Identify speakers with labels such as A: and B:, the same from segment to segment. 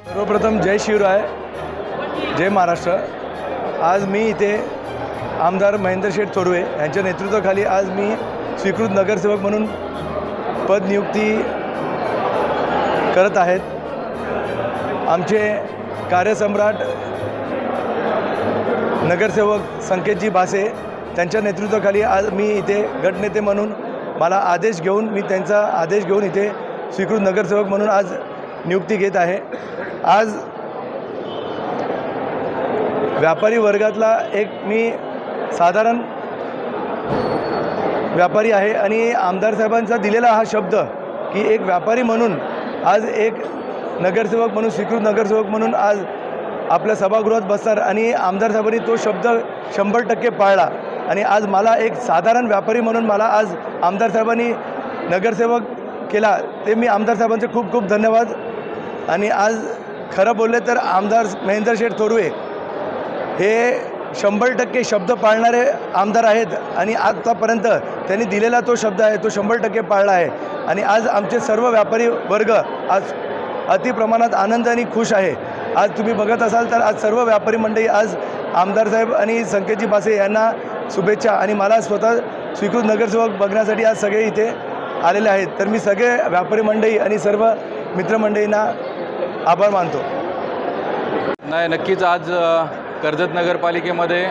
A: सर्वप्रथम जय शिवराय, जय महाराष्ट्र। आज मी इथे आमदार महेंद्र शेठ थोरवे यांच्या नेतृत्वाखाली आज मी स्वीकृत नगरसेवक म्हणून पदनियुक्ती करत आहेत। आमचे कार्यसम्राट नगरसेवक संकेतजी भासे त्यांच्या नेतृत्वाखाली आज मी इथे गटनेते म्हणून मला आदेश घेऊन मी त्यांचा आदेश घेऊन इथे स्वीकृत नगरसेवक म्हणून आज नियुक्ती घेत आहे। आज व्यापारी वर्गातला एक मी साधारण व्यापारी आहे आणि आमदार साहेबांचा दिलेला हा शब्द की एक व्यापारी म्हणून आज एक नगरसेवक म्हणून स्वीकृत नगरसेवक म्हणून आज आपल्या सभागृहात बसणार आणि आमदार साहेबांनी तो शब्द 100% पाळला आणि आज मला एक साधारण व्यापारी म्हणून मला आज आमदार साहेबांनी नगरसेवक केला, ते मी आमदार साहेबांचे खूप खूप धन्यवाद। आणि आज खरं बोलले तर आमदार महेंद्र शेठ थोरवे हे 100% शब्द पाळणारे आमदार आहेत आणि आतापर्यंत त्यांनी दिलेला तो शब्द आहे तो 100% पाळला आहे आणि आज आमचे सर्व व्यापारी वर्ग आज अतिप्रमाणात आनंद आणि खुश आहे। आज तुम्ही बघत असाल तर आज सर्व व्यापारी मंडळी आज आमदार साहेब आणि संकेतजी भासे यांना शुभेच्छा आणि मला स्वतः स्वीकृत नगरसेवक बघण्यासाठी आज सगळे इथे आलेले आहेत। तर मी सगळे व्यापारी मंडळी आणि सर्व मित्रमंडळींना आभार मानतो।
B: नाही, नक्कीच आज कर्जत नगरपालिकेमध्ये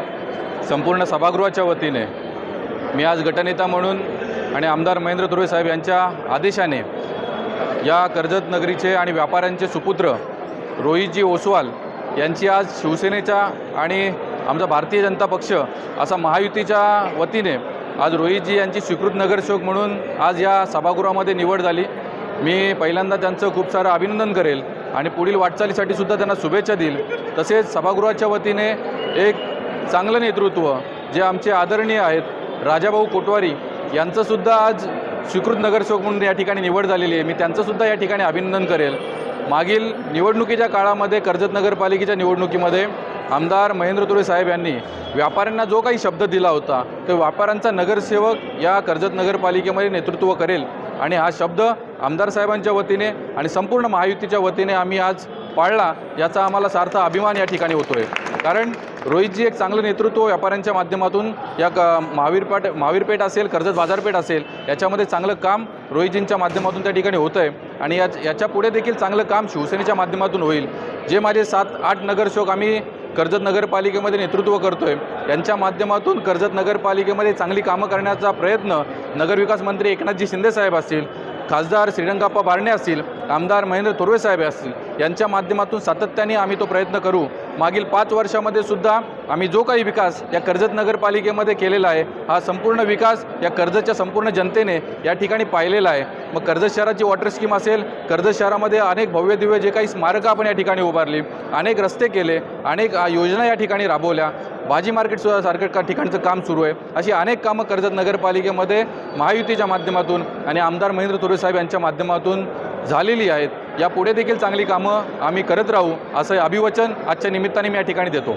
B: संपूर्ण सभागृहाच्या वतीने मी आज गटनेता म्हणून आणि आमदार महेंद्र थोरवे साहेब यांच्या आदेशाने या कर्जत नगरीचे आणि व्यापाऱ्यांचे सुपुत्र रोहितजी ओसवाल यांची आज शिवसेनेच्या आणि आमचा भारतीय जनता पक्ष असा महायुतीच्या वतीने आज रोहितजी यांची स्वीकृत नगरसेवक म्हणून आज या सभागृहामध्ये निवड झाली। मी पहिल्यांदा त्यांचं खूप सारं अभिनंदन करेल आणि पुढील वाटचालीसाठी सुद्धा त्यांना शुभेच्छा देईल। तसेच सभागृहाच्या वतीने एक चांगलं नेतृत्व जे आमचे आदरणीय आहेत राजाभाऊ कोटवारी यांचंसुद्धा आज स्वीकृत नगरसेवक म्हणून या ठिकाणी निवड झालेली आहे। मी त्यांचंसुद्धा या ठिकाणी अभिनंदन करेल। मागील निवडणुकीच्या काळामध्ये कर्जत नगरपालिकेच्या निवडणुकीमध्ये आमदार महेंद्र थोरवे साहेब यांनी व्यापाऱ्यांना जो काही शब्द दिला होता तो व्यापाऱ्यांचा नगरसेवक या कर्जत नगरपालिकेमध्ये नेतृत्व करेल आणि हा शब्द आमदार साहेबांच्या वतीने आणि संपूर्ण महायुतीच्या वतीने आम्ही आज पाळला, याचा आम्हाला सार्थ अभिमान या ठिकाणी होतो आहे। कारण रोहितजी एक चांगलं नेतृत्व व्यापाऱ्यांच्या माध्यमातून या महावीरपेठ असेल, कर्जत बाजारपेठ असेल, याच्यामध्ये चांगलं काम रोहितजींच्या माध्यमातून त्या ठिकाणी होतं आहे आणि याच्या पुढे देखील चांगलं काम शिवसेनेच्या माध्यमातून होईल। जे माझे 7-8 नगरसेवक आम्ही कर्जत नगरपालिकेमध्ये नेतृत्व करतो आहे यांच्या माध्यमातून कर्जत नगरपालिकेमध्ये चांगली कामं करण्याचा प्रयत्न नगरविकास मंत्री एकनाथजी शिंदे साहेब असतील, खासदार श्रीरंगाप्पा बारणे असतील, आमदार महेंद्र थोरवे साहेब असतील यांच्या माध्यमातून सातत्याने आम्ही तो प्रयत्न करू। मागील 5 वर्षामध्ये सुद्धा आम्ही जो काही विकास या कर्जत नगरपालिकेमध्ये केलेला आहे हा संपूर्ण विकास या कर्जतच्या संपूर्ण जनतेने या ठिकाणी पाहिलेला आहे। मग कर्जत शहराची वॉटर स्कीम असेल, कर्जत शहरामध्ये अनेक भव्य दिव्य जे काही स्मारकं आपण या ठिकाणी उभारली, अनेक रस्ते केले, अनेक योजना या ठिकाणी राबवल्या, भाजी मार्केटसुद्धा सारखं ठिकाणचं काम सुरू आहे। अशी अनेक कामं कर्जत नगरपालिकेमध्ये महायुतीच्या माध्यमातून आणि आमदार महेंद्र थोरवे साहेब यांच्या माध्यमातून झालेली आहेत। यापुढे देखील चांगली कामं आम्ही करत राहू असं अभिवचन आजच्या निमित्ताने मी या ठिकाणी देतो।